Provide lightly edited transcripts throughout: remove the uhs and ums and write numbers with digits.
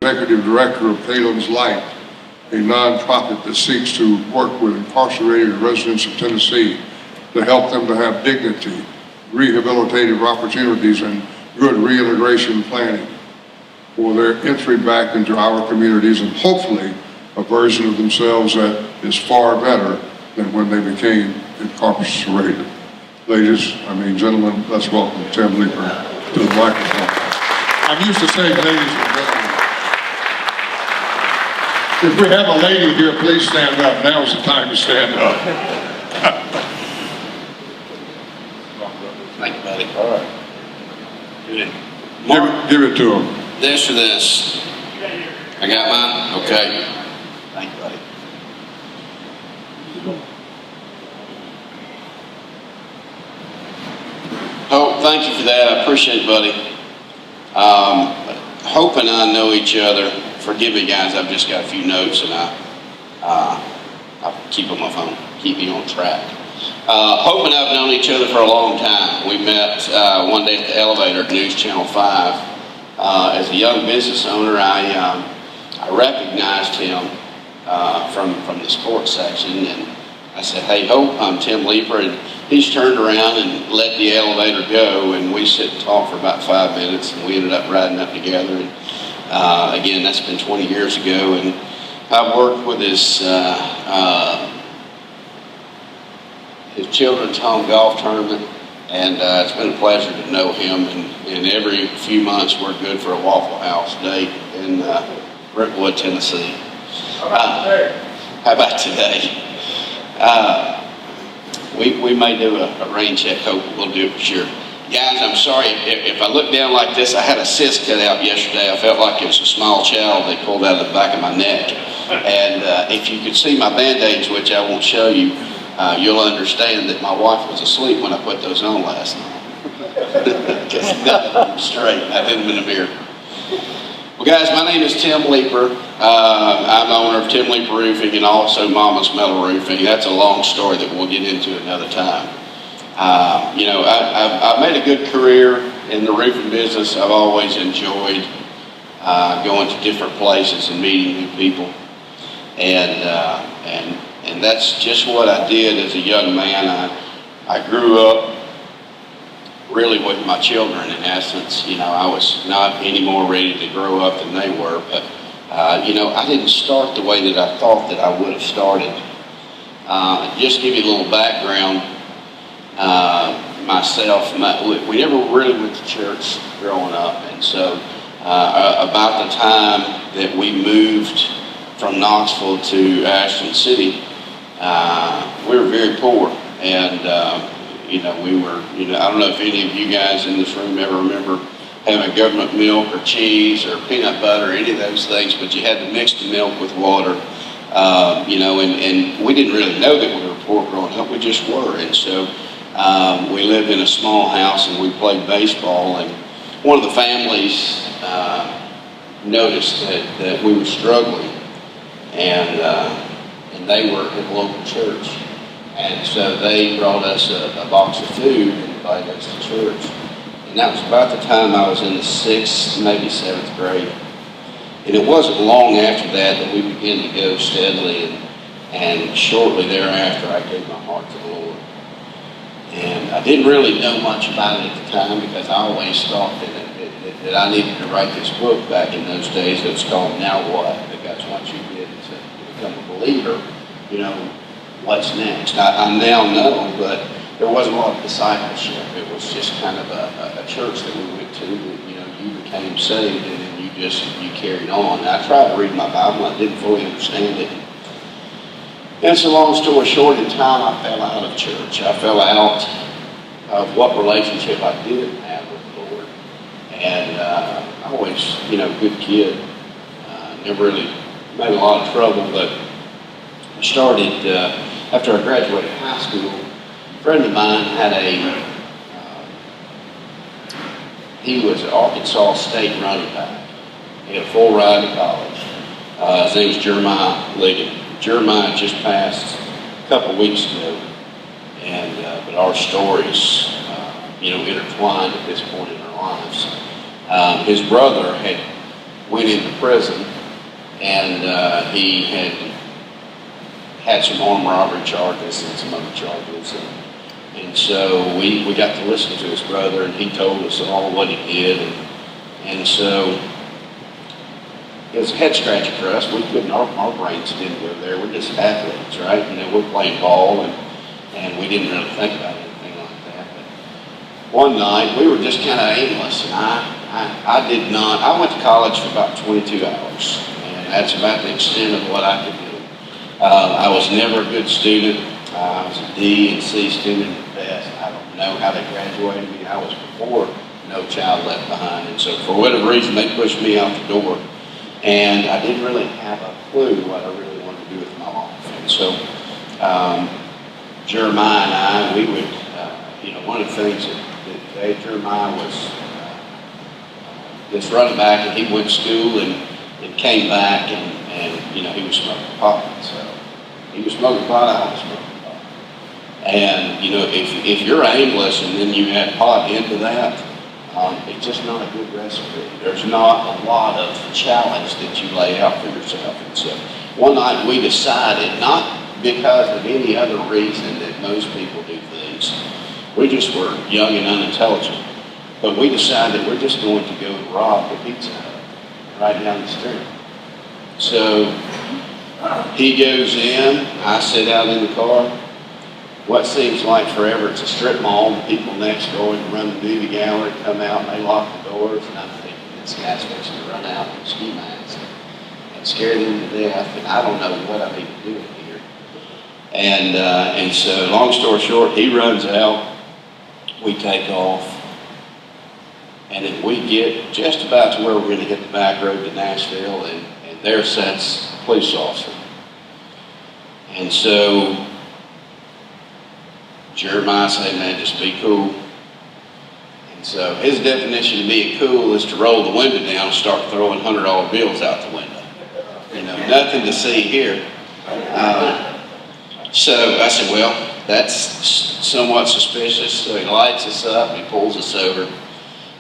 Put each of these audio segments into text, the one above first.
Executive Director of Calen's Light, a nonprofit that seeks to work with incarcerated residents of Tennessee to help them to have dignity, rehabilitative opportunities, and good reintegration planning for their entry back into our communities, and hopefully a version of themselves that is far better than when they became incarcerated. Gentlemen, let's welcome Tim Leeper to the microphone. I'm used to saying ladies and gentlemen. If we have a lady here, please stand up. Now's the time to stand up. Thank you, buddy. All right. Good. Give it to him. This or this? I got mine? Okay. Thank you, buddy. Oh, thank you for that. I appreciate it, buddy. Hope and I know each other. Forgive me, guys. I've just got a few notes, and I'll keep on my phone. Keep me on track. Hope and I've known each other for a long time. We met one day at the elevator at News Channel 5. As a young business owner, I recognized him from the sports section, and I said, "Hey, Hope, I'm Tim Leeper," and he's turned around and let the elevator go, and we sit and talk for about 5 minutes, and we ended up riding up together. And again, that's been 20 years ago, and I've worked with his children's home golf tournament, and it's been a pleasure to know him. And every few months, we're good for a Waffle House date in Brentwood, Tennessee. How about today? We may do a rain check. Hope we'll do it for sure. Guys, I'm sorry if I look down like this. I had a cyst cut out yesterday. I felt like it was a small child they pulled out of the back of my neck. And if you could see my Band-Aids, which I won't show you, you'll understand that my wife was asleep when I put those on last night. Because nothing was straight. I didn't in a mirror. Well, guys, my name is Tim Leeper. I'm the owner of Tim Leeper Roofing and also Mama's Metal Roofing. That's a long story that we'll get into another time. I've made a good career in the roofing business. I've always enjoyed going to different places and meeting new people, and that's just what I did as a young man. I grew up really with my children. In essence, I was not any more ready to grow up than they were, but I didn't start the way that I thought that I would have started. Just to give you a little background. Myself, we never really went to church growing up, and so about the time that we moved from Knoxville to Ashland City, we were very poor, and we were, I don't know if any of you guys in this room ever remember having government milk or cheese or peanut butter or any of those things, but you had to mix the milk with water, and we didn't really know that we were poor growing up. We just were, and so we lived in a small house and we played baseball, and one of the families noticed that we were struggling, and they were at the local church, and so they brought us a box of food and invited us to church. And that was about the time I was in the 6th, maybe 7th grade. And it wasn't long after that we began to go steadily, and shortly thereafter I gave my heart to the Lord. And I didn't really know much about it at the time, because I always thought that I needed to write this book back in those days. It was called Now What? Because once you get to become a believer, what's next? I now know, but there wasn't a lot of discipleship. It was just kind of a church that we went to that, you became saved and then you carried on. And I tried to read my Bible. I didn't fully understand it. And so long story short, in time I fell out of church. I fell out of what relationship I did have with the Lord. And I always, good kid. Never really made a lot of trouble, but I started, after I graduated high school, a friend of mine had he was an Arkansas State running back. He had a full ride to college. His name was Jeremiah Liggett. Jeremiah just passed a couple weeks ago, but our stories, intertwined at this point in our His brother went into prison, and he had some armed robbery charges and some other charges. And so we got to listen to his brother, and he told us all what he did. And so it was a head scratcher for us. We couldn't, our brains didn't go there. We're just athletes, right? We're playing ball, and we didn't really think about anything like that. But one night, we were just kind of aimless, and I went to college for about 22 hours, and that's about the extent of what I could do. I was never a good student. I was a D and C student at best. I don't know how they graduated me. I was before No Child Left Behind, and so for whatever reason, they pushed me out the door. And I didn't really have a clue what I really wanted to do with my life. And so Jeremiah and I, we would, one of the things that Jeremiah was this running back, and he went to school and came back, and he was smoking pot. So he was smoking pot, I was smoking pot. And, if you're aimless and then you add pot into that, it's just not a good recipe. There's not a lot of challenge that you lay out for yourself. And so one night we decided, not because of any other reason that most people do things, we just were young and unintelligent, but we decided we're just going to go rob the Pizza Hut right down the street. So he goes in, I sit out in the car. What seems like forever, it's a strip mall. The people next door and run the movie gallery come out and they lock the doors, and I'm thinking this guy's fixing to run out with ski masks and scare them to death, and I don't know what I need to do here. And so long story short, he runs out, we take off, and then we get just about to where we're going to hit the back road to Nashville, and there sits a police officer. And so Jeremiah said, man, just be cool. And so his definition of being cool is to roll the window down and start throwing $100 bills out the window. Nothing to see here. So I said, well, that's somewhat suspicious. So he lights us up, he pulls us over.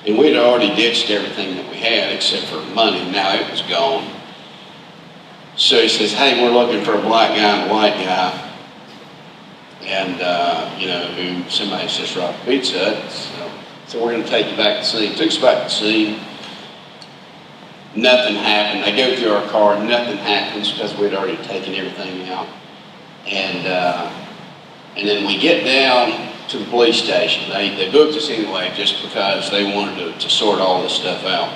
And we'd already ditched everything that we had except for money. Now it was gone. So he says, hey, we're looking for a black guy and a white guy. And, who somebody's just robbed a Pizza Hut. So we're going to take you back to the scene. Took us back to the scene. Nothing happened. They go through our car. Nothing happens because we'd already taken everything out. And then we get down to the police station. They booked us anyway just because they wanted to sort all this stuff out.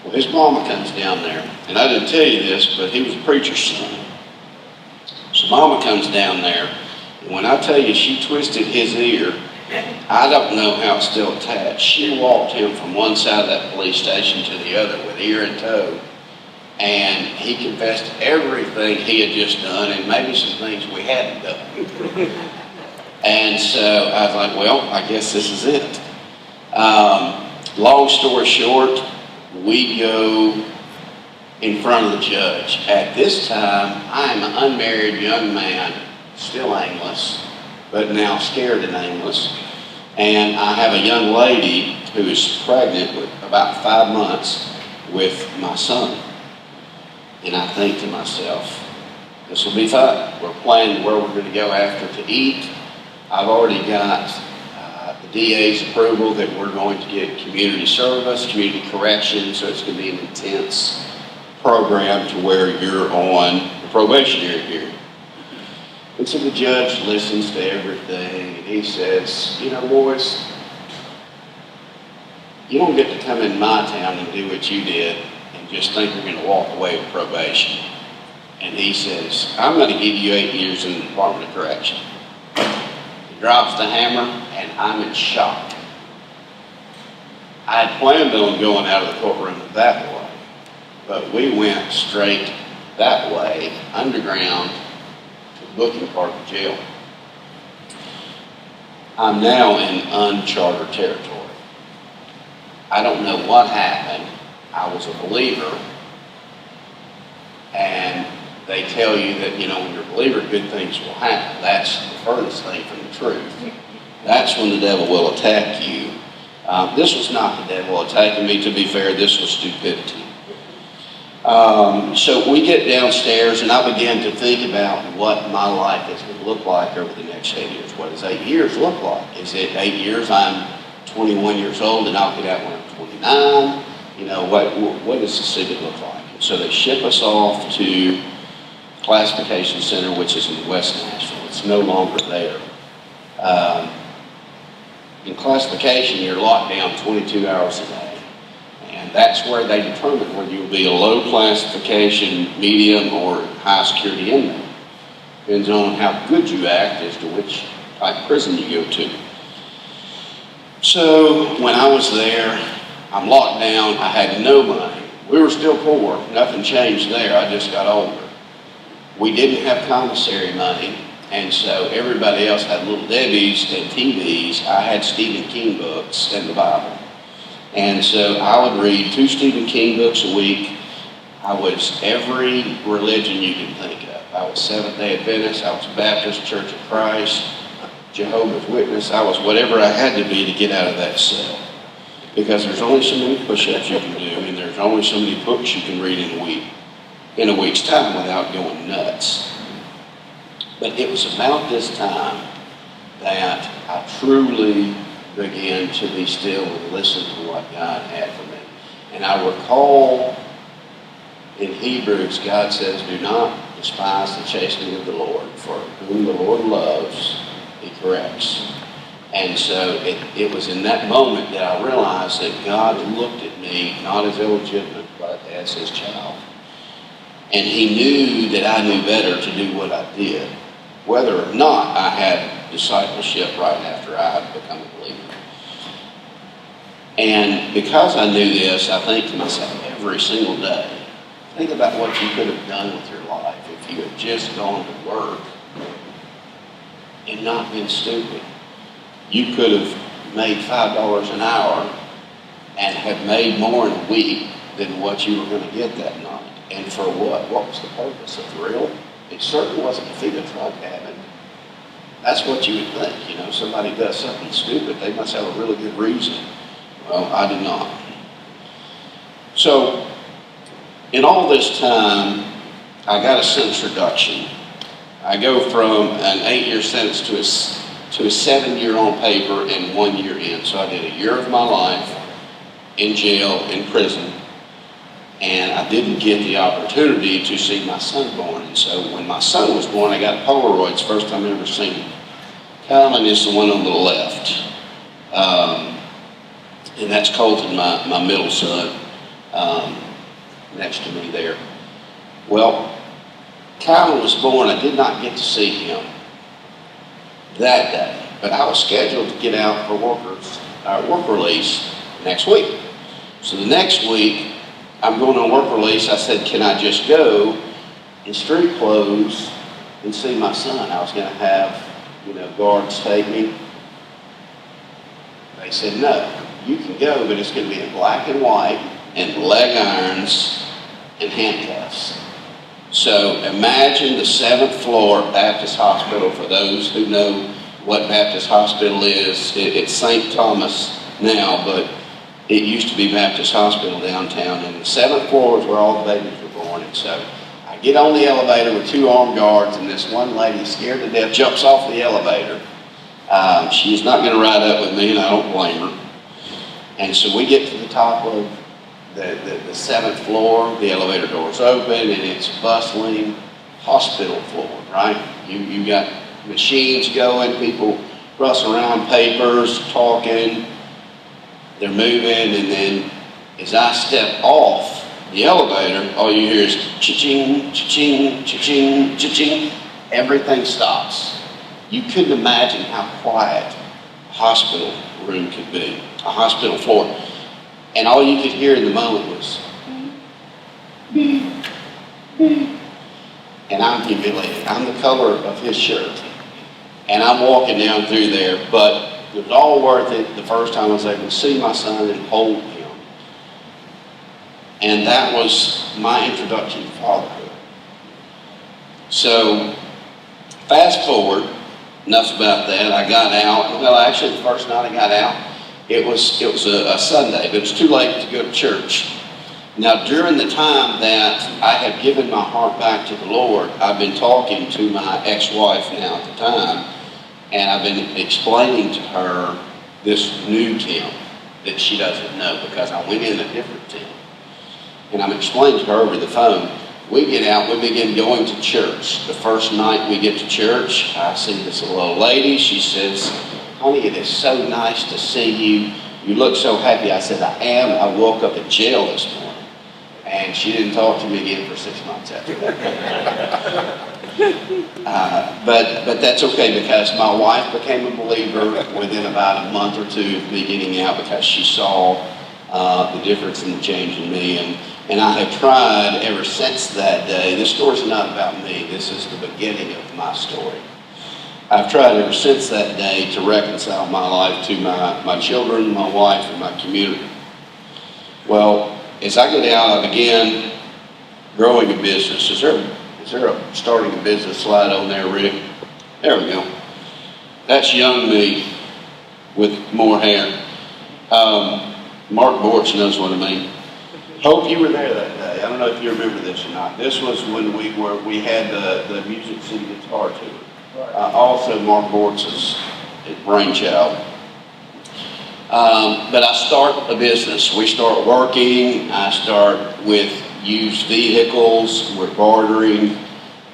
Well, his mama comes down there. And I didn't tell you this, but he was a preacher's son. So mama comes down there. When I tell you she twisted his ear, I don't know how it's still attached. She walked him from one side of that police station to the other with ear and toe. And he confessed to everything he had just done and maybe some things we hadn't done. And so I was like, well, I guess this is it. Long story short, we go in front of the judge. At this time, I am an unmarried young man, still aimless, but now scared and aimless. And I have a young lady who is pregnant with about 5 months with my son. And I think to myself, this will be fun. We're planning where we're going to go after to eat. I've already got the DA's approval that we're going to get community service, community correction, so it's going to be an intense program to where you're on the probationary period. And so the judge listens to everything, and he says, boys, you don't get to come in my town and do what you did and just think you're going to walk away with probation. And he says, I'm going to give you 8 years in the Department of Correction. He drops the hammer, and I'm in shock. I had planned on going out of the courtroom that way, but we went straight that way, underground, to the booking part of the jail. I'm now in uncharted territory. I don't know what happened. I was a believer, and they tell you that, when you're a believer, good things will happen. That's the furthest thing from the truth. That's when the devil will attack you This was not the devil attacking me. To be fair, this was stupidity. So we get downstairs, and I began to think about what my life is going to look like over the next 8 years. What does 8 years look like? Is it 8 years I'm 21 years old and I'll get out when I'm 29? You know, what does the city look like? And so they ship us off to Classification Center, which is in West Nashville. It's no longer there. In classification, you're locked down 22 hours a day. And that's where they determine whether you'll be a low classification, medium, or high security inmate. Depends on how good you act as to which type of prison you go to. So when I was there, I'm locked down. I had no money. We were still poor. Nothing changed there. I just got older. We didn't have commissary money, and so everybody else had Little Debbie's and TVs. I had Stephen King books and the Bible. And so I would read 2 Stephen King books a week. I was every religion you can think of. I was Seventh-day Adventist. I was Baptist, Church of Christ, Jehovah's Witness. I was whatever I had to be to get out of that cell. Because there's only so many push-ups you can do, and there's only so many books you can read in a week's time without going nuts. But it was about this time that I truly began to be still and listen to what God had for me. And I recall in Hebrews, God says, do not despise the chastening of the Lord, for whom the Lord loves, he corrects. And so it was in that moment that I realized that God looked at me not as illegitimate, but as his child. And he knew that I knew better to do what I did, whether or not I had discipleship right after I had become a believer. And because I knew this, I think to myself every single day, think about what you could have done with your life if you had just gone to work and not been stupid. You could have made $5 an hour and have made more in a week than what you were going to get that night. And for what? What was the purpose? A thrill? It certainly wasn't to feed a drug habit. That's what you would think. You know, somebody does something stupid, they must have a really good reason. Well, I did not. So, in all this time, I got a sentence reduction. I go from an 8-year sentence to a 7-year on paper and 1 year in. So I did a year of my life in jail, in prison, and I didn't get the opportunity to see my son born. And so when my son was born, I got Polaroids, first time I ever seen him. Colin is the one on the left. And that's Colton, my middle son, next to me there. Well, Colin was born. I did not get to see him that day, but I was scheduled to get out for work release next week. So the next week, I'm going on work release. I said, can I just go in street clothes and see my son? I was going to have, guards take me. They said, no, you can go, but it's going to be in black and white and leg irons and handcuffs. So imagine the 7th floor Baptist Hospital. For those who know what Baptist Hospital is, it's St. Thomas now, but it used to be Baptist Hospital downtown, and the 7th floor is where all the babies were born. And so I get on the elevator with 2 armed guards, and this one lady, scared to death, jumps off the elevator. She's not going to ride up with me, and I don't blame her. And so we get to the top of the 7th floor, the elevator doors open, and it's bustling hospital floor, right? You got machines going, people rustling around, papers, talking, they're moving, and then as I step off the elevator, all you hear is cha-ching, cha-ching, cha-ching, cha-ching. Everything stops. You couldn't imagine how quiet a hospital room could be, a hospital floor. And all you could hear in the moment was beep, beep. And I'm humiliated. I'm the color of his shirt. And I'm walking down through there, but it was all worth it the first time I was able to see my son and hold him. And that was my introduction to fatherhood. So, fast forward, enough about that. I got out. Well, actually, the first night I got out, It was a Sunday, but it was too late to go to church. Now, during the time that I had given my heart back to the Lord, I've been talking to my ex-wife now at the time, and I've been explaining to her this new Tim that she doesn't know, because I went in a different Tim. And I'm explaining to her over the phone. We get out, we begin going to church. The first night we get to church, I see this little lady. She says, "Honey, it is so nice to see you. You look so happy." I said, "I am. I woke up in jail this morning." And she didn't talk to me again for 6 months after that. But that's okay, because my wife became a believer within about a month or two of me getting out, because she saw the difference and the change in me. And I have tried ever since that day. This story's not about me. This is the beginning of my story. I've tried ever since that day to reconcile my life to my children, my wife, and my community. Well, as I get out, I began growing a business. Is there a starting a business slide on there, Rick? There we go. That's young me with more hair. Mark Borch knows what I mean. Hope you were there that day. I don't know if you remember this or not. This was when we had the Music City Guitar Tour. Also Mark Borch's brainchild. But I start a business. We start working. I start with used vehicles. We're bartering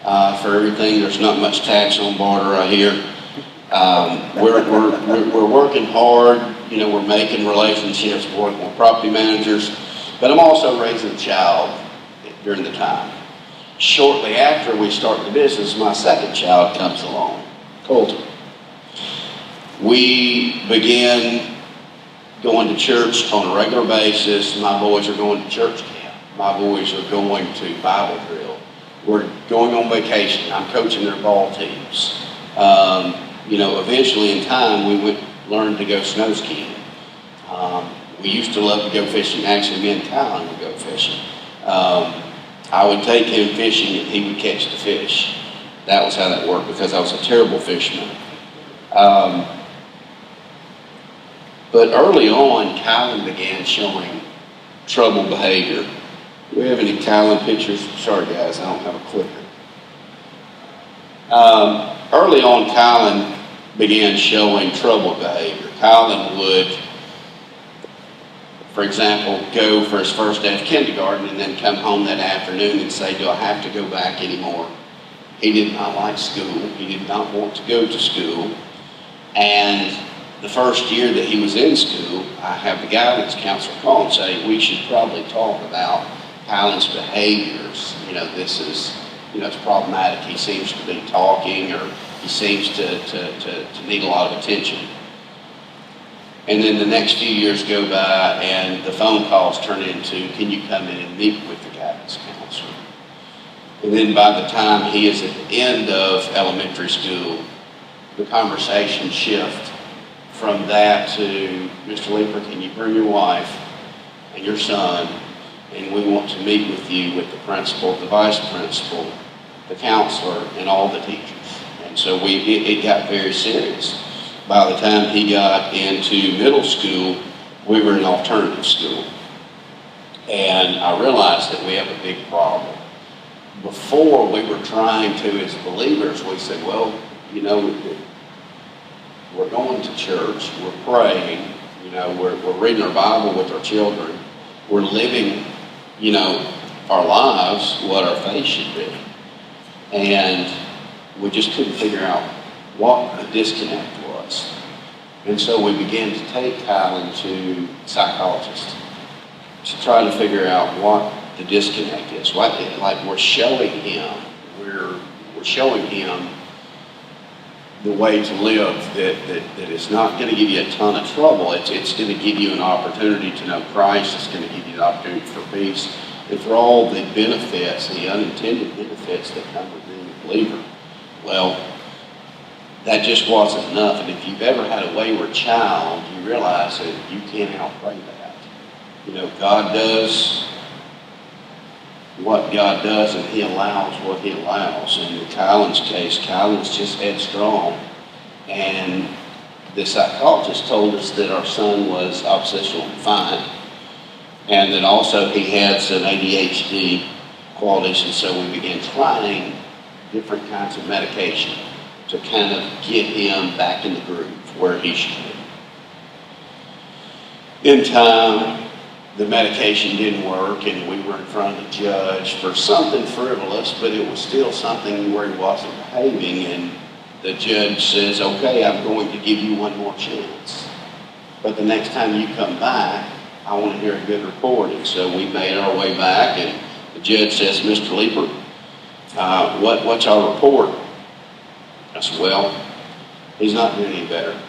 for everything. There's not much tax on barter, I hear. We're working hard. You know, we're making relationships, working with property managers. But I'm also raising a child during the time. Shortly after we start the business, my second child comes along, Colton. We begin going to church on a regular basis. My boys are going to church camp. My boys are going to Bible drill. We're going on vacation. I'm coaching their ball teams. Eventually in time, we learned to go snow skiing. We used to love to go fishing. Actually, me and Colin would go fishing. I would take him fishing and he would catch the fish. That was how that worked, because I was a terrible fisherman. But early on, Colin began showing troubled behavior. Do we have any Colin pictures? Sorry guys, I don't have a clicker. Early on, Colin began showing troubled behavior. Colin would, for example, go for his first day of kindergarten and then come home that afternoon and say, "Do I have to go back anymore?" He did not like school. He did not want to go to school. And the first year that he was in school, I have the guidance counselor call and say, "We should probably talk about Colin's behaviors. This is, it's problematic. He seems to be talking, or he seems to need a lot of attention." And then the next few years go by and the phone calls turn into, "Can you come in and meet with the guidance counselor?" And then by the time he is at the end of elementary school, the conversation shifts from that to, "Mr. Leeper, can you bring your wife and your son, and we want to meet with you with the principal, the vice principal, the counselor, and all the teachers." And so it got very serious. By the time he got into middle school, we were in alternative school. And I realized that we have a big problem. Before, we were trying to, as believers, we said, well, we're going to church, we're praying, we're reading our Bible with our children, we're living, our lives, what our faith should be. And we just couldn't figure out what the disconnect was. And so we began to take Colin to psychologists to try to figure out what the disconnect is. We're showing him the way to live that is not going to give you a ton of trouble. It's going to give you an opportunity to know Christ. It's going to give you an opportunity for peace and for all the benefits, the unintended benefits that come with being a believer. Well, that just wasn't enough. And if you've ever had a wayward child, you realize that you can't outpray that. God does what God does, and He allows what He allows. And in Colin's case, Colin's just headstrong. And the psychologist told us that our son was oppositional defiant, and that also he had some ADHD qualities, and so we began trying different kinds of medication to kind of get him back in the groove where he should be. In time, the medication didn't work, and we were in front of the judge for something frivolous, but it was still something where he wasn't behaving, and the judge says, okay, I'm going to give you one more chance. But the next time you come back, I want to hear a good report. And so we made our way back, and the judge says, Mr. Leeper, what's our report? I said, well, he's not doing any better.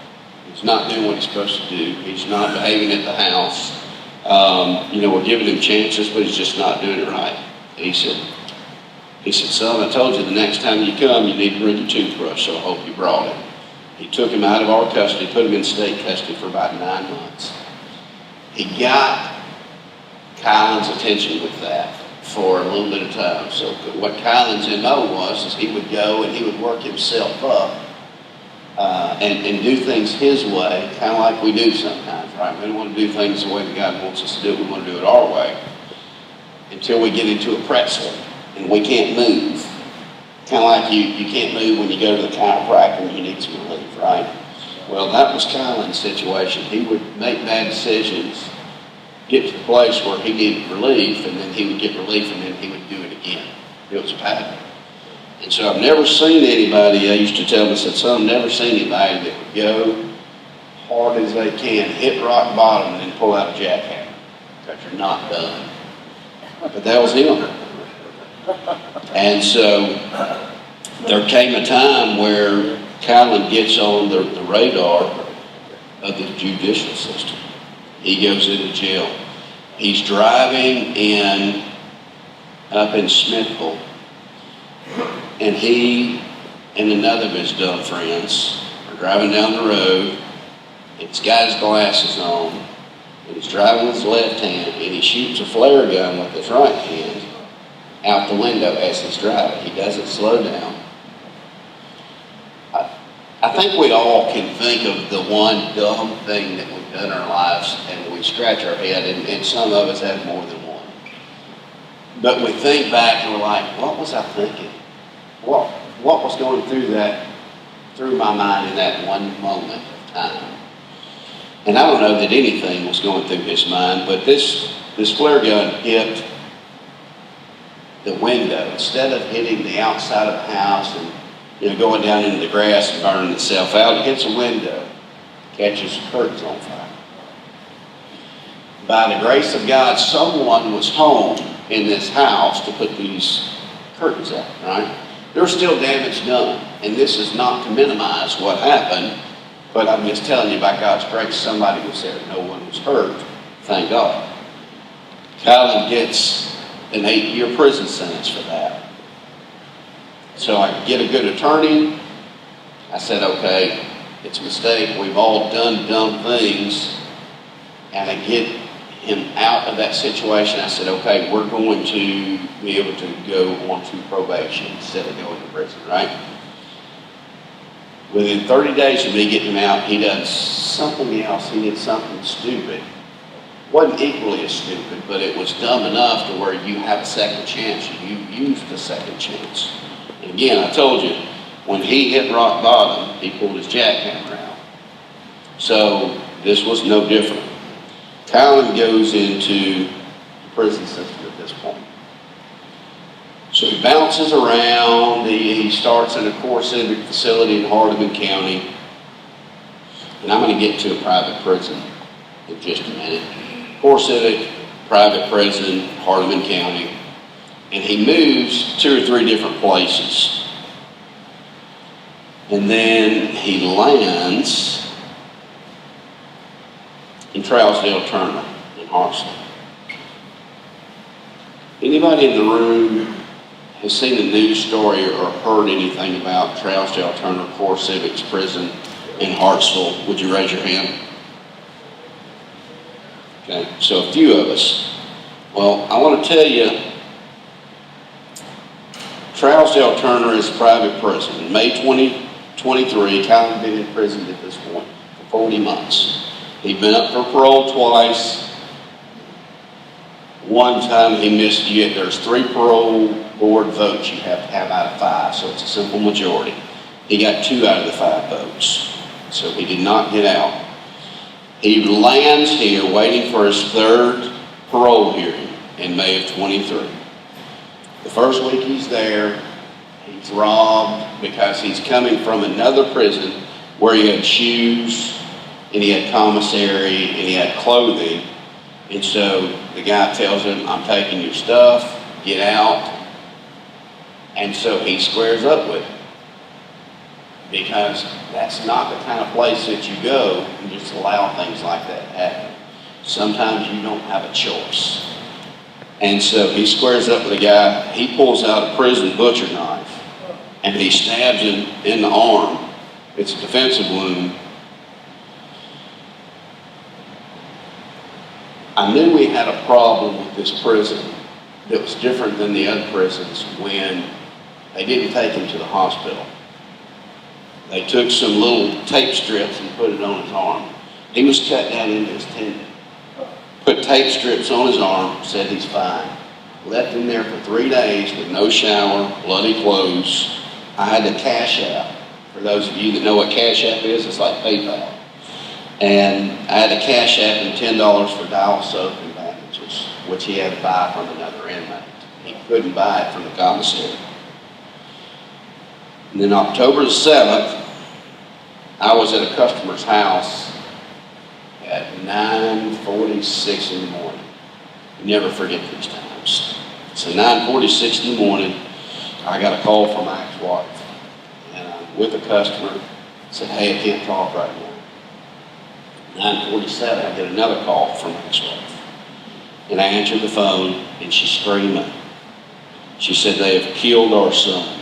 He's not doing what he's supposed to do. He's not behaving at the house. We're giving him chances, but he's just not doing it right. And he said, son, I told you the next time you come, you need to bring your toothbrush, so I hope you brought it. He took him out of our custody, put him in state custody for about 9 months. He got Kylan's attention with that for a little bit of time. So what Kylan's MO was is he would go and he would work himself up and do things his way, kind of like we do sometimes, right? We don't want to do things the way that God wants us to do it. We want to do it our way until we get into a pretzel and we can't move. Kind of like you can't move when you go to the chiropractor and you need some relief, right? Well, that was Kylan's situation. He would make bad decisions, get to the place where he needed relief, and then he would get relief, and then he would do it again. It was a pattern. And so I've never seen anybody, I used to tell them, I said, son, I've never seen anybody that would go hard as they can, hit rock bottom, and then pull out a jackhammer, because you're not done. But that was him. And so there came a time where Kylan gets on the radar of the judicial system. He goes into jail. He's driving up in Smithville, and he and another of his dumb friends are driving down the road. He's got his glasses on, and he's driving with his left hand, and he shoots a flare gun with his right hand out the window as he's driving. He doesn't slow down. I think we all can think of the one dumb thing that we've done in our lives, and we scratch our head, and some of us have more than one. But we think back and we're like, what was I thinking? What was going through my mind in that one moment of time? And I don't know that anything was going through his mind, but this flare gun hit the window. Instead of hitting the outside of the house and going down into the grass and burning itself out, it hits a window, catches curtains on fire. By the grace of God, someone was home in this house to put these curtains out, right? There was still damage done, and this is not to minimize what happened, but I'm just telling you, by God's grace, somebody was there. No one was hurt, thank God. Kylan gets an 8-year prison sentence for that. So I could get a good attorney. I said, okay, it's a mistake. We've all done dumb things. And I get him out of that situation. I said, okay, we're going to be able to go on to probation instead of going to prison, right? Within 30 days of me getting him out, he does something else. He did something stupid. Wasn't equally as stupid, but it was dumb enough to where you have a second chance. You used the second chance. And again, I told you, when he hit rock bottom, he pulled his jackhammer out. So this was no different. Kylan goes into the prison system at this point. So he bounces around. He starts in a core civic facility in Hardeman County. And I'm going to get to a private prison in just a minute. Core civic, private prison, Hardeman County. And he moves 2 or 3 different places. And then he lands in Trousdale Turner in Hartsville. Anybody in the room has seen a news story or heard anything about Trousdale Turner Core Civics Prison in Hartsville? Would you raise your hand? Okay, so a few of us. Well, I want to tell you, Trousdale Turner is a private prison. In May 2023, Kylan had been in prison at this point for 40 months. He'd been up for parole twice. One time he missed, there's 3 parole board votes you have to have out of 5, so it's a simple majority. He got 2 out of the 5 votes, so he did not get out. He lands here waiting for his 3rd parole hearing in May of 23. The first week he's there, he's robbed because he's coming from another prison where he had shoes, and he had commissary, and he had clothing. And so the guy tells him, I'm taking your stuff, get out. And so he squares up with him, because that's not the kind of place that you go and just allow things like that to happen. Sometimes you don't have a choice. And so he squares up with the guy. He pulls out a prison butcher knife and he stabs him in the arm. It's a defensive wound. I knew we had a problem with this prison that was different than the other prisons when they didn't take him to the hospital. They took some little tape strips and put it on his arm. He was cut down into his tendon. Put tape strips on his arm, said he's fine. Left him there for 3 days with no shower, bloody clothes. I had to Cash App. For those of you that know what Cash App is, it's like PayPal. And I had to Cash App him $10 for dial soap and bandages, which he had to buy from another inmate. He couldn't buy it from the commissary. And then October the 7th, I was at a customer's house at 9:46 in the morning. You never forget these times. So 9:46 in the morning, I got a call from my ex-wife. And I'm with a customer. I said, hey, I can't talk right now. 9:47, I get another call from my ex-wife. And I answered the phone, and she's screaming. She said, they have killed our son.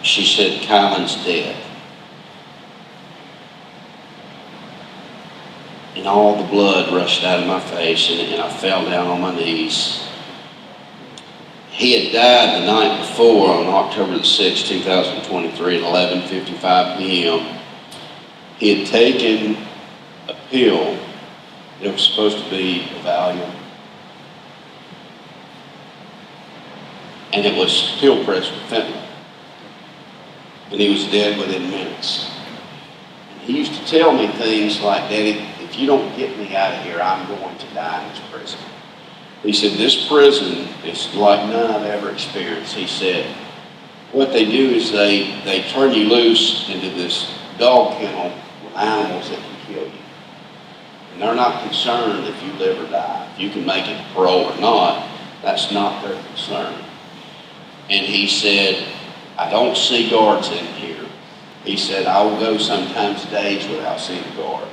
She said, Kylan's dead. And all the blood rushed out of my face, and I fell down on my knees. He had died the night before on October the 6th, 2023 at 11:55 p.m. He had taken a pill that was supposed to be a Valium, and it was pill pressed with fentanyl. And he was dead within minutes. And he used to tell me things like, Daddy, if you don't get me out of here, I'm going to die in this prison. He said, this prison is like none I've ever experienced. He said, what they do is they turn you loose into this dog kennel with animals that can kill you. And they're not concerned if you live or die. If you can make it to parole or not, that's not their concern. And he said, I don't see guards in here. He said, I will go sometimes days without seeing a guard.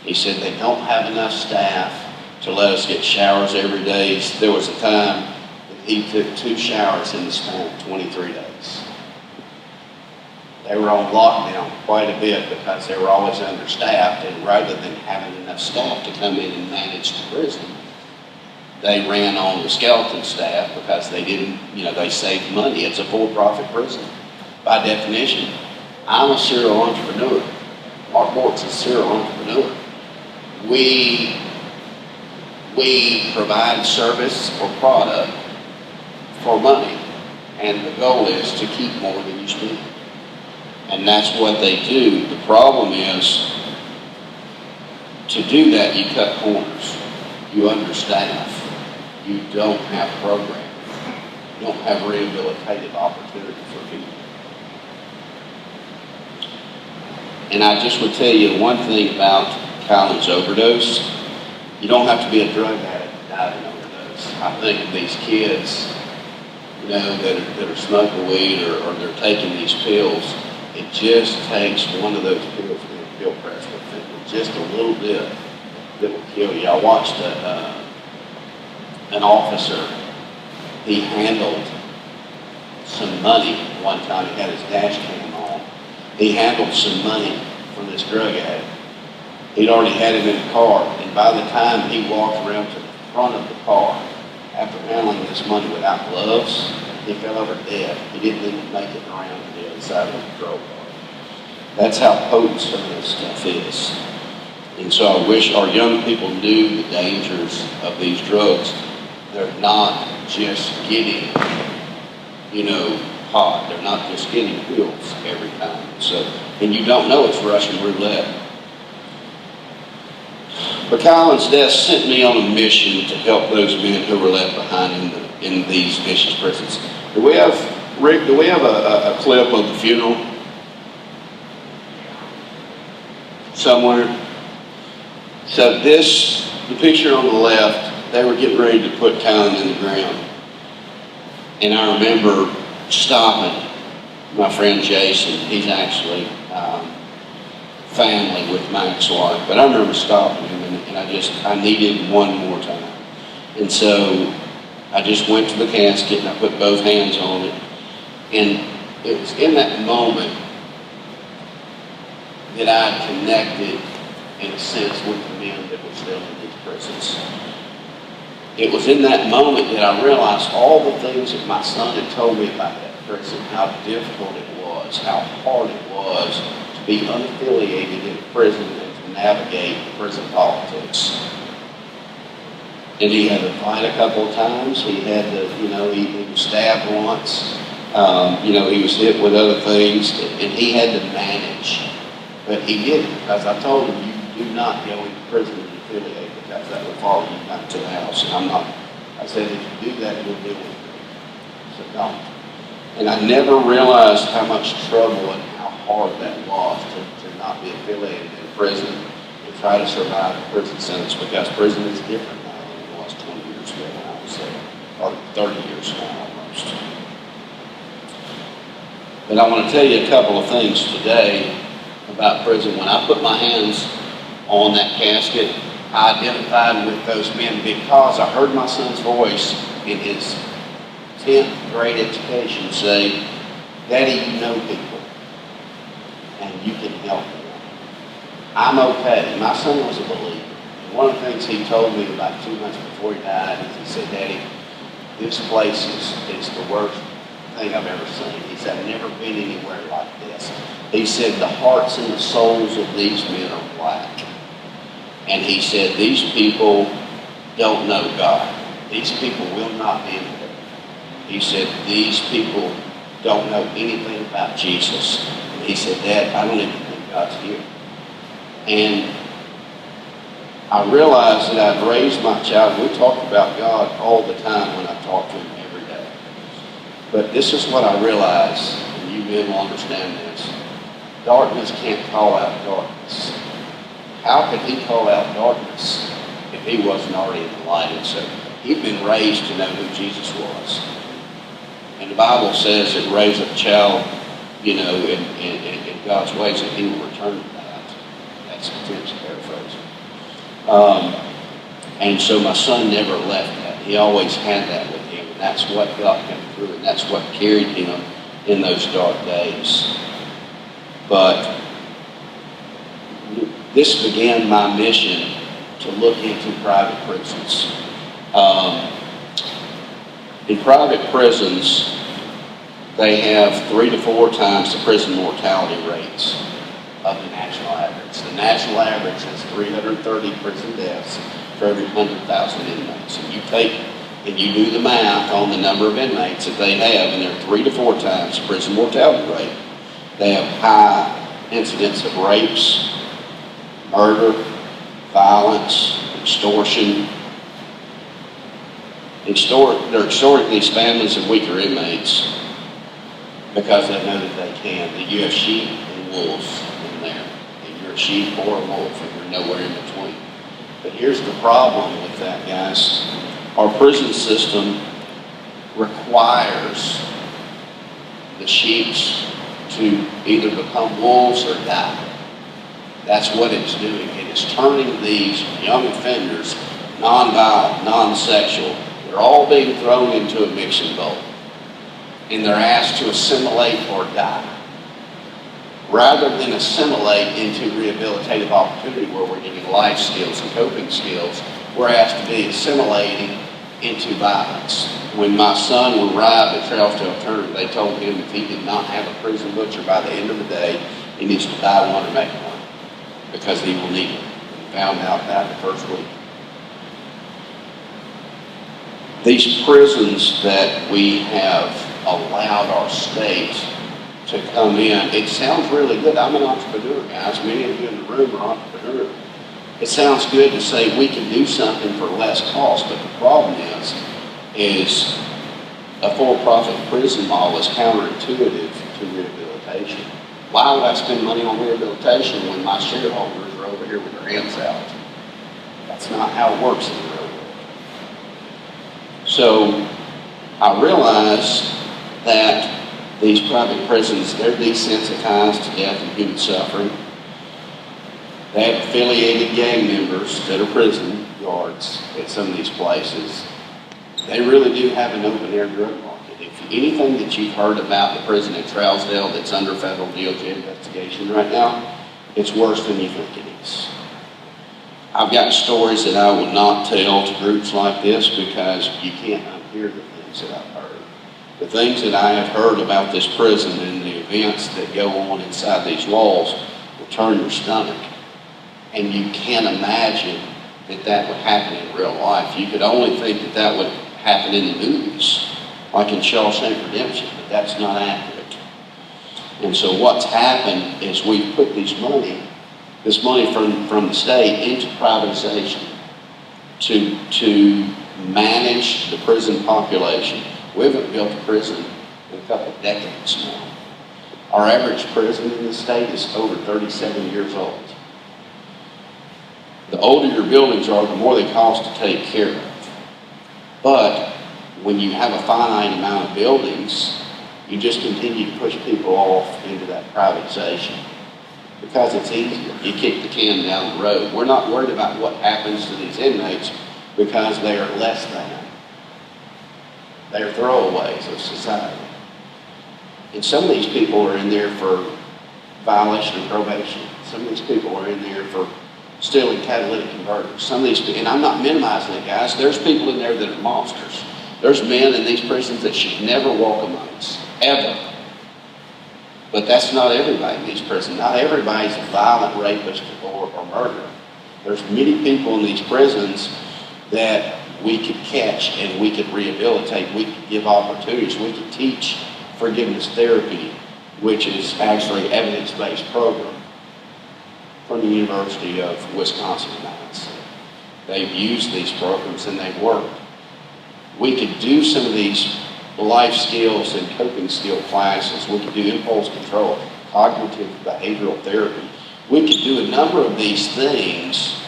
He said, they don't have enough staff to let us get showers every day. There was a time that he took 2 showers in the span of 23 days. They were on lockdown quite a bit because they were always understaffed, and rather than having enough staff to come in and manage the prison, they ran on the skeleton staff because they didn't, they saved money. It's a for-profit prison. By definition, I'm a serial entrepreneur. Mark Bort's a serial entrepreneur. We provide service or product for money, and the goal is to keep more than you spend. And that's what they do. The problem is, to do that, you cut corners. You understaff. You don't have programming. You don't have rehabilitative opportunity for people. And I just would tell you one thing about Kylan's overdose. You don't have to be a drug addict to die of an overdose. I think of these kids, that are smoking weed or they're taking these pills. It just takes one of those pills in a pill press with fentanyl, just a little bit, that will kill you. I watched an officer. He handled some money one time. He had his dash cam on. He handled some money from this drug addict. He'd already had him in the car, and by the time he walked around to the front of the car, after handling this money without gloves, he fell over dead. He didn't even make it around to the other side of the patrol car. That's how potent some of this stuff is. And so I wish our young people knew the dangers of these drugs. They're not just getting, pot. They're not just getting pills every time. So, and you don't know it's Russian roulette. But Colin's death sent me on a mission to help those men who were left behind in these vicious prisons. Rick, do we have a clip of the funeral somewhere? So the picture on the left, they were getting ready to put Colin in the ground. And I remember stopping my friend Jason. He's actually family with my ex-wife, but I remember stopping him, and I needed one more time. And so I just went to the casket and I put both hands on it. And it was in that moment that I connected, in a sense, with the men that were still in these prisons. It was in that moment that I realized all the things that my son had told me about that prison, how difficult it was, how hard it was to be unaffiliated in prison and to navigate prison politics. And he had to fight a couple of times. He had to, he was stabbed once. He was hit with other things, and he had to manage. But he did it, because I told him, you do not go into prison and affiliate, because that will follow you back to the house. And I'm not. I said, if you do that, you'll deal with it. So don't. And I never realized how much trouble and how hard that was to not be affiliated in prison and try to survive a prison sentence, because prison is different now than it was 20 years ago when I was there, or 30 years ago almost. But I want to tell you a couple of things today about prison. When I put my hands on that casket, I identified with those men because I heard my son's voice in his 10th grade education say, "Daddy, you know people, and you can help them. I'm okay." My son was a believer. And one of the things he told me about 2 months before he died is he said, "Daddy, this place is the worst thing I've ever seen." He said, "I've never been anywhere like this." He said, "The hearts and the souls of these men are black." And he said, "These people don't know God. These people will not be in heaven." He said, "These people don't know anything about Jesus." And he said, "Dad, I don't even think God's here." And I realized that I'd raised my child. We talked about God all the time when I talked to him every day. But this is what I realized, and you men will understand this. Darkness can't call out darkness. How could he call out darkness if he wasn't already in the light? And so he'd been raised to know who Jesus was. And the Bible says that raise up a child, in God's ways, and he will return to that. That's Tim's paraphrase. And so my son never left that. He always had that with him. And that's what got him through, and that's what carried him in those dark days. But this began my mission to look into private prisons. In private prisons, they have 3 to 4 times the prison mortality rates of the national average. The national average is 330 prison deaths for every 100,000 inmates. And you take and you do the math on the number of inmates that they have, and they're 3 to 4 times the prison mortality rate. They have high incidents of rapes, murder, violence, extortion. They're extorting these families of weaker inmates because they know that they can. That you have sheep and wolves in there, and you're a sheep or a wolf, and you're nowhere in between. But here's the problem with that, guys. Our prison system requires the sheep to either become wolves or die. That's what it's doing. It is turning these young offenders, non-violent, non-sexual, they're all being thrown into a mixing bowl. And they're asked to assimilate or die. Rather than assimilate into rehabilitative opportunity where we're getting life skills and coping skills, we're asked to be assimilating into violence. When my son arrived at Trailsdale Turner, they told him if he did not have a prison butcher by the end of the day, He needs to buy one or make one because he will need it. We found out that the first week. These prisons that we have allowed our state to come in, it sounds really good. I'm an entrepreneur, guys. Many of you in the room are entrepreneurs. It sounds good to say we can do something for less cost, but the problem is a for-profit prison model is counterintuitive to rehabilitation. Why would I spend money on rehabilitation when my shareholders are over here with their hands out? That's not how it works in the real world. So I realize that these private prisons, they're desensitized to death and human suffering. They have affiliated gang members that are prison guards at some of these places. They really do have an open-air drug market. If anything that you've heard about the prison at Trousdale that's under federal DOJ investigation right now, it's worse than you think it is. I've got stories that I would not tell to groups like this because you can't unhear the things that I've heard. The things that I have heard about this prison and the events that go on inside these walls will turn your stomach. And you can't imagine that that would happen in real life. You could only think that that would happen in the movies, like in Shawshank Redemption, but that's not accurate. And so what's happened is we've put this money from the state into privatization to manage the prison population. We haven't built a prison in a couple of decades now. Our average prison in the state is over 37 years old. The older your buildings are, the more they cost to take care of. But when you have a finite amount of buildings, you just continue to push people off into that privatization because it's easier. You kick the can down the road. We're not worried about what happens to these inmates because they are less than. They are throwaways of society. And some of these people are in there for violation of probation. Some of these people are in there for stealing catalytic converters. Some of these, and I'm not minimizing it, guys. There's people in there that are monsters. There's men in these prisons that should never walk among us, ever. But that's not everybody in these prisons. Not everybody's a violent rapist or murderer. There's many people in these prisons that we could catch and we could rehabilitate. We could give opportunities. We could teach forgiveness therapy, which is actually evidence-based program from the University of Wisconsin-Madison. They've used these programs and they've worked. We could do some of these life skills and coping skill classes. We could do impulse control, cognitive behavioral therapy. We could do a number of these things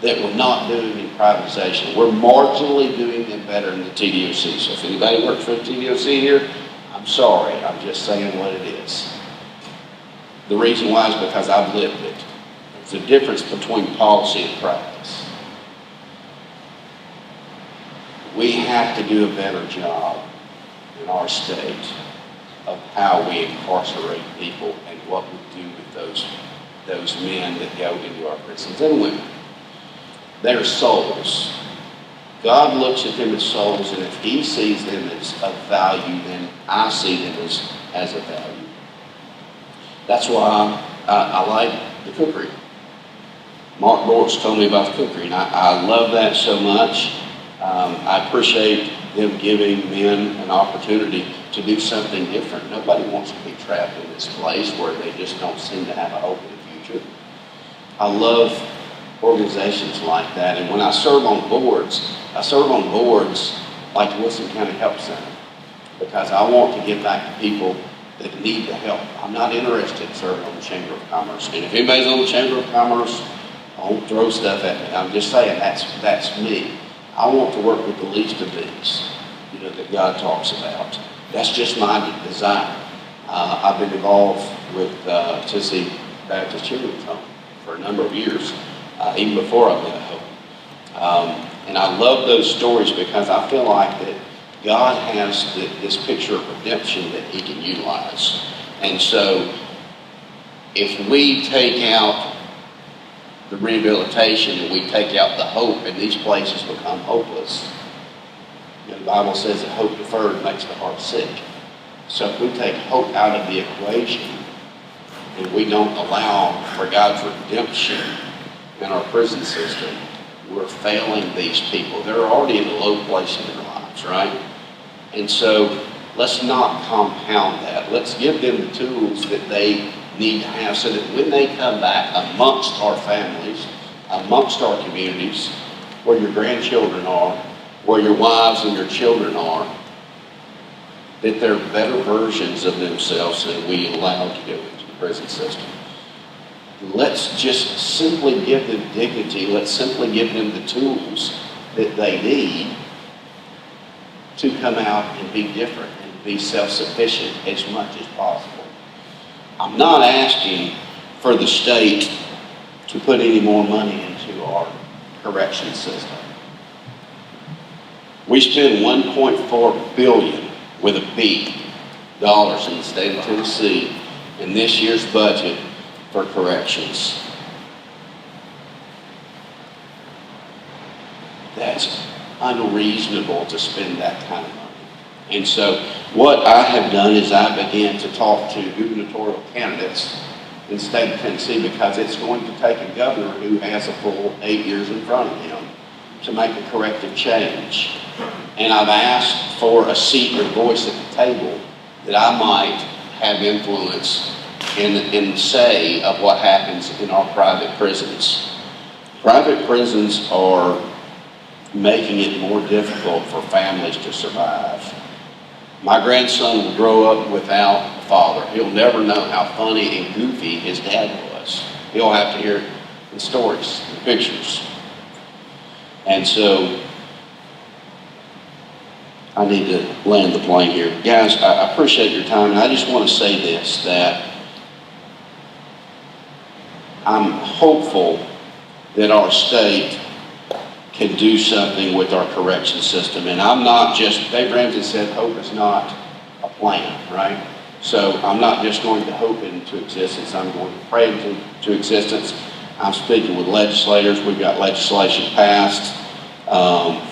that we're not doing in privatization. We're marginally doing them better in the TDOC. So if anybody works for the TDOC here, I'm sorry. I'm just saying what it is. The reason why is because I've lived it. There's a difference between policy and practice. We have to do a better job in our state of how we incarcerate people and what we do with those men that go into our prisons and women. They're souls. God looks at them as souls, and if he sees them as of value, then I see them as a value. That's why I like the cookery. Mark Bortz told me about the cookery, and I love that so much. I appreciate them giving men an opportunity to do something different. Nobody wants to be trapped in this place where they just don't seem to have a hope in the future. I love organizations like that, and when I serve on boards like the Wilson County Help Center because I want to give back to people that need the help. I'm not interested in serving on the Chamber of Commerce, and if anybody's on the Chamber of Commerce, don't throw stuff at me. I'm just saying that's me. I want to work with the least of these, that God talks about. That's just my desire. I've been involved with Tennessee Baptist Children's Home for a number of years, even before I met Hope. And I love those stories because I feel like that God has this picture of redemption that he can utilize. And so if we take out the rehabilitation and we take out the hope and these places become hopeless, the Bible says that hope deferred makes the heart sick. So if we take hope out of the equation, and we don't allow for God's redemption in our prison system, we're failing these people. They're already in a low place in their lives, right? And so let's not compound that. Let's give them the tools that they need to have so that when they come back amongst our families, amongst our communities, where your grandchildren are, where your wives and your children are, that they're better versions of themselves than we allow to go into the prison system. Let's just simply give them dignity. Let's simply give them the tools that they need to come out and be different and be self-sufficient as much as possible. I'm not asking for the state to put any more money into our correction system. We spend $1.4 billion with a B dollars in the state of Tennessee in this year's budget for corrections. That's unreasonable to spend that kind of money. And so what I have done is I began to talk to gubernatorial candidates in the state of Tennessee, because it's going to take a governor who has a full 8 years in front of him to make a corrective change. And I've asked for a seat or voice at the table that I might have influence in the say of what happens in our private prisons. Private prisons are making it more difficult for families to survive. My grandson will grow up without a father. He'll never know how funny and goofy his dad was. He'll have to hear it in stories, in pictures. And so I need to land the plane here. Guys, I appreciate your time, and I just want to say this, that I'm hopeful that our state can do something with our correction system. And I'm not just, Dave Ramsey said hope is not a plan, right? So I'm not just going to hope it into existence, I'm going to pray it into existence. I'm speaking with legislators. We've got legislation passed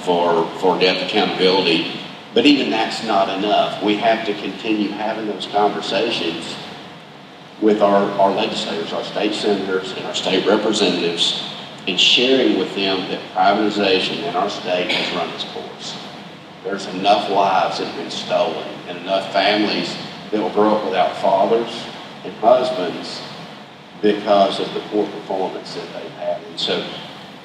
for death accountability. But even that's not enough. We have to continue having those conversations with our legislators, our state senators, and our state representatives, and sharing with them that privatization in our state has run its course. There's enough lives that have been stolen, and enough families that will grow up without fathers and husbands because of the poor performance that they've had. And so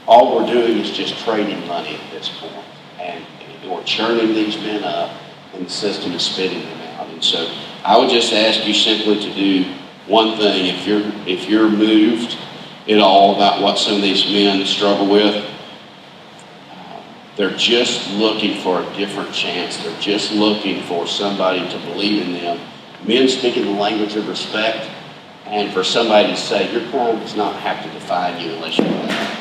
all we're doing is just trading money at this point. And we're churning these men up, and the system is spitting them out. And so I would just ask you simply to do one thing. If you're moved at all about what some of these men struggle with, they're just looking for a different chance. They're just looking for somebody to believe in them. Men speaking the language of respect, and for somebody to say, your crime does not have to define you unless you want it.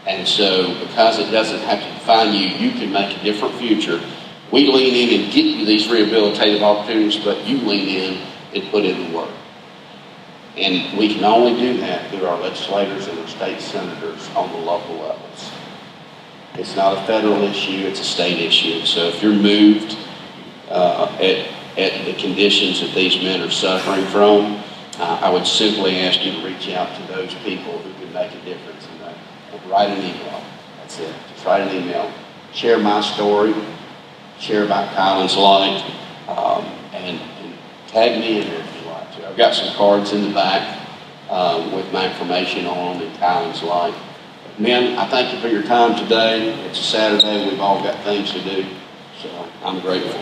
And so, because it doesn't have to define you, you can make a different future. We lean in and get you these rehabilitative opportunities, but you lean in and put in the work. And we can only do that through our legislators and our state senators on the local levels. It's not a federal issue, it's a state issue. So if you're moved at the conditions that these men are suffering from, I would simply ask you to reach out to those people who can make a difference in that. And write an email. That's it. Just write an email. Share my story. Share about Kylan's Light. And tag me in there if you like to. I've got some cards in the back with my information on them and Kylan's Light. Men, I thank you for your time today. It's a Saturday. We've all got things to do. So I'm grateful.